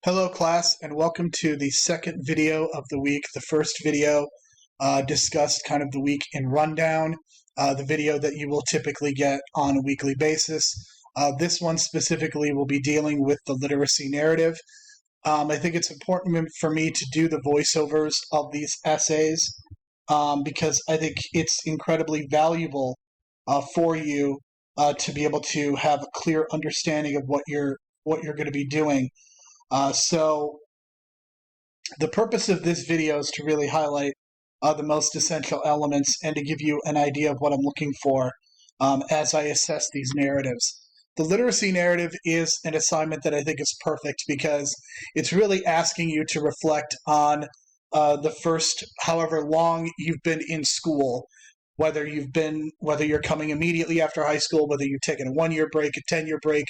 Hello class and welcome to the second video of the week. The first video discussed kind of the week in rundown, the video that you will typically get on a weekly basis. This one specifically will be dealing with the literacy narrative. I think it's important for me to do the voiceovers of these essays because I think it's incredibly valuable for you to be able to have a clear understanding of what you're going to be doing. So the purpose of this video is to really highlight the most essential elements and to give you an idea of what I'm looking for as I assess these narratives. The literacy narrative is an assignment that I think is perfect because it's really asking you to reflect on the first however long you've been in school, whether you're coming immediately after high school, whether you've taken a 1-year break, a 10-year break,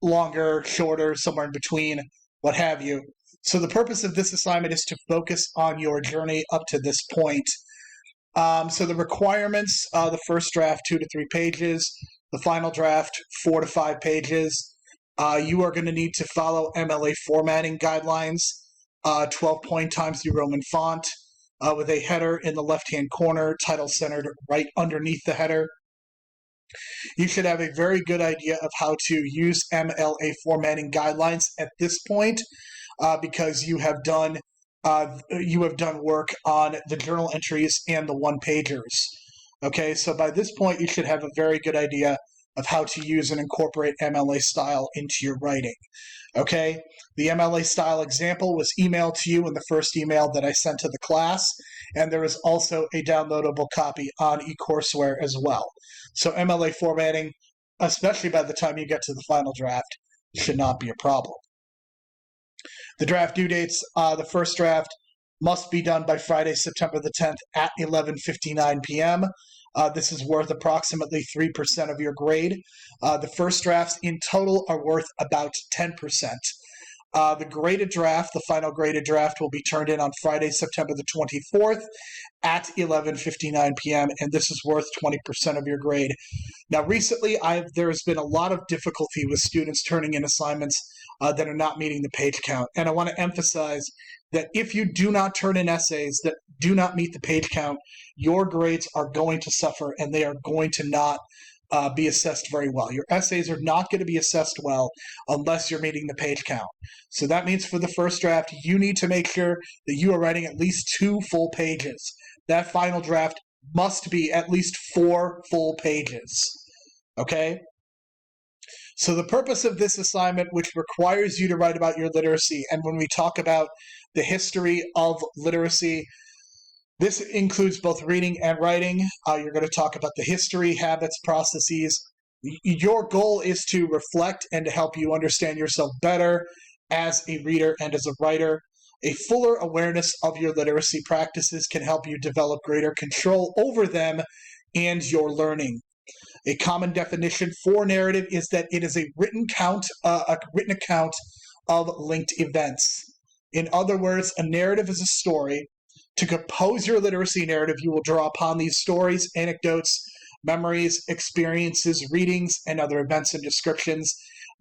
longer, shorter, somewhere in between, what have you. So the purpose of this assignment is to focus on your journey up to this point. So the requirements, the first draft, 2 to 3 pages. The final draft, 4 to 5 pages. You are going to need to follow MLA formatting guidelines, 12-point Times New Roman font, with a header in the left-hand corner, title centered right underneath the header. You should have a very good idea of how to use MLA formatting guidelines at this point because you have done work on the journal entries and the one-pagers. Okay, so by this point you should have a very good idea of how to use and incorporate MLA style into your writing. Okay, the MLA style example was emailed to you in the first email that I sent to the class, and there is also a downloadable copy on eCourseware as well. So MLA formatting, especially by the time you get to the final draft, should not be a problem. The draft due dates, the first draft must be done by Friday, September the 10th at 11:59 p.m. This is worth approximately 3% of your grade. The first drafts in total are worth about 10%. The graded draft, the final graded draft, will be turned in on Friday, September the 24th at 11:59 p.m., and this is worth 20% of your grade. Now, recently, there has been a lot of difficulty with students turning in assignments that are not meeting the page count, and I want to emphasize that if you do not turn in essays that do not meet the page count, your grades are going to suffer, and they are going to not be assessed very well. Your essays are not going to be assessed well unless you're meeting the page count. So that means for the first draft, you need to make sure that you are writing at least 2 full pages. That final draft must be at least 4 full pages. Okay? So the purpose of this assignment, which requires you to write about your literacy, and when we talk about the history of literacy, this includes both reading and writing. You're going to talk about the history, habits, processes. Your goal is to reflect and to help you understand yourself better as a reader and as a writer. A fuller awareness of your literacy practices can help you develop greater control over them and your learning. A common definition for narrative is that it is a written account of linked events. In other words, a narrative is a story. To compose your literacy narrative, you will draw upon these stories, anecdotes, memories, experiences, readings, and other events and descriptions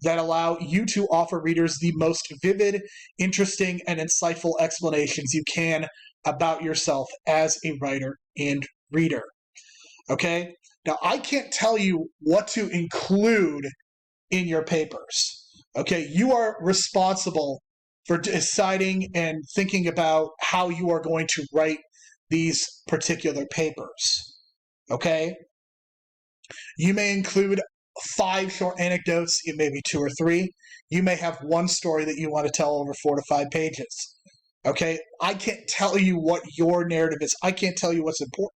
that allow you to offer readers the most vivid, interesting, and insightful explanations you can about yourself as a writer and reader. Okay? Now, I can't tell you what to include in your papers. Okay? You are responsible for deciding and thinking about how you are going to write these particular papers. Okay? You may include 5 short anecdotes, it may be 2 or 3. You may have 1 story that you want to tell over 4 to 5 pages. Okay? I can't tell you what your narrative is. I can't tell you what's important.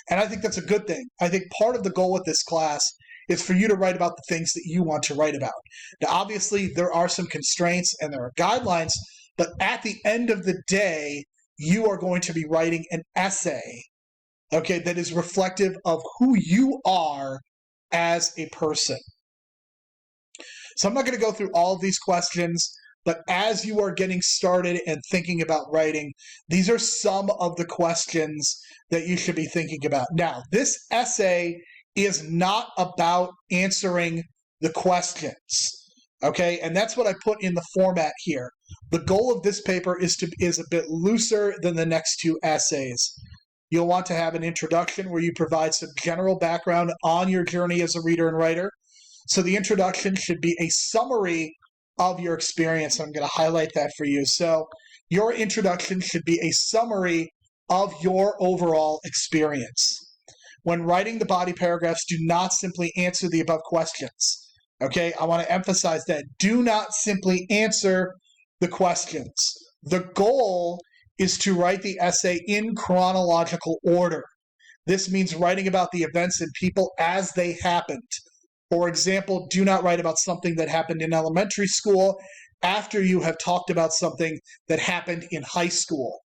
And I think that's a good thing. I think part of the goal with this class is for you to write about the things that you want to write about. Now, obviously, there are some constraints and there are guidelines, but at the end of the day, you are going to be writing an essay, okay, that is reflective of who you are as a person. So I'm not going to go through all of these questions, but as you are getting started and thinking about writing, these are some of the questions that you should be thinking about. Now, this essay is not about answering the questions. Okay, and that's what I put in the format here. The goal of this paper is a bit looser than the next two essays. You'll want to have an introduction where you provide some general background on your journey as a reader and writer. So the introduction should be a summary of your experience. I'm going to highlight that for you. So your introduction should be a summary of your overall experience. When writing the body paragraphs, do not simply answer the above questions. Okay, I want to emphasize that. Do not simply answer the questions. The goal is to write the essay in chronological order. This means writing about the events and people as they happened. For example, do not write about something that happened in elementary school after you have talked about something that happened in high school.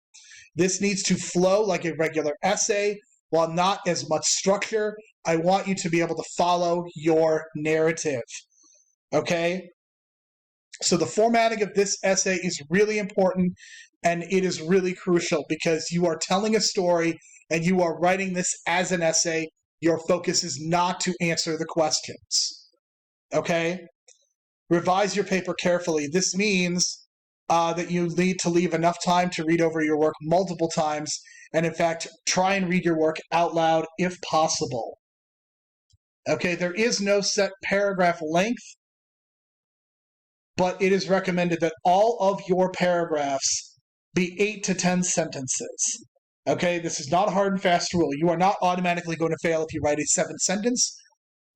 This needs to flow like a regular essay. While not as much structure, I want you to be able to follow your narrative. Okay? So the formatting of this essay is really important, and it is really crucial because you are telling a story and you are writing this as an essay. Your focus is not to answer the questions. Okay? Revise your paper carefully. This means that you need to leave enough time to read over your work multiple times, and in fact, try and read your work out loud if possible. Okay, there is no set paragraph length, but it is recommended that all of your paragraphs be 8 to 10 sentences. Okay, this is not a hard and fast rule. You are not automatically going to fail if you write a 7-sentence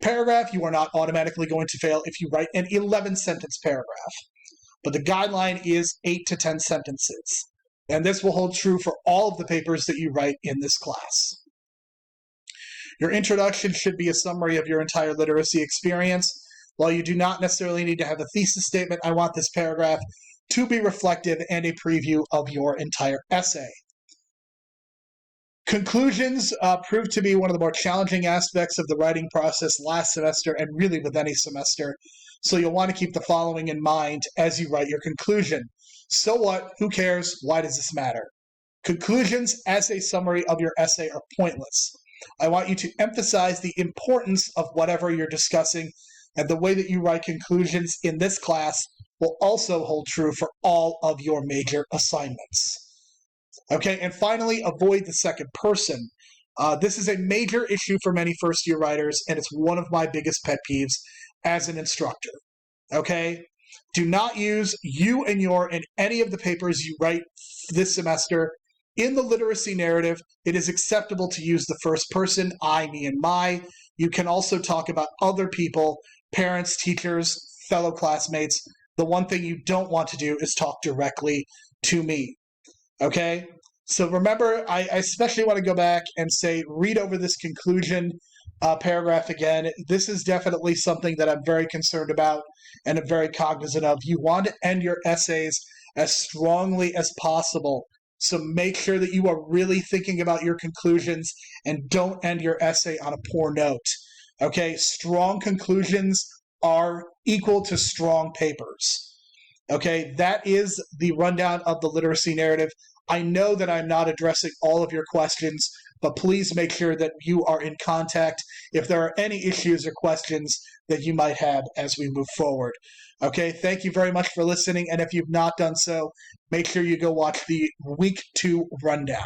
paragraph. You are not automatically going to fail if you write an 11-sentence paragraph. But the guideline is 8 to 10 sentences. And this will hold true for all of the papers that you write in this class. Your introduction should be a summary of your entire literacy experience. While you do not necessarily need to have a thesis statement, I want this paragraph to be reflective and a preview of your entire essay. Conclusions proved to be one of the more challenging aspects of the writing process last semester and really with any semester. So you'll want to keep the following in mind as you write your conclusion. So what? Who cares? Why does this matter? Conclusions as a summary of your essay are pointless. I want you to emphasize the importance of whatever you're discussing, and the way that you write conclusions in this class will also hold true for all of your major assignments. Okay, and finally, avoid the second person. This is a major issue for many first-year writers, and it's one of my biggest pet peeves as an instructor. Okay? Do not use you and your in any of the papers you write this semester. In the literacy narrative, it is acceptable to use the first person, I, me, and my. You can also talk about other people, parents, teachers, fellow classmates. The one thing you don't want to do is talk directly to me. Okay? So remember, I especially want to go back and say, read over this conclusion paragraph again. This is definitely something that I'm very concerned about and I'm very cognizant of. You want to end your essays as strongly as possible. So make sure that you are really thinking about your conclusions and don't end your essay on a poor note. Okay, strong conclusions are equal to strong papers. Okay, that is the rundown of the literacy narrative. I know that I'm not addressing all of your questions, but please make sure that you are in contact if there are any issues or questions that you might have as we move forward. Okay, thank you very much for listening, and if you've not done so, make sure you go watch the Week 2 rundown.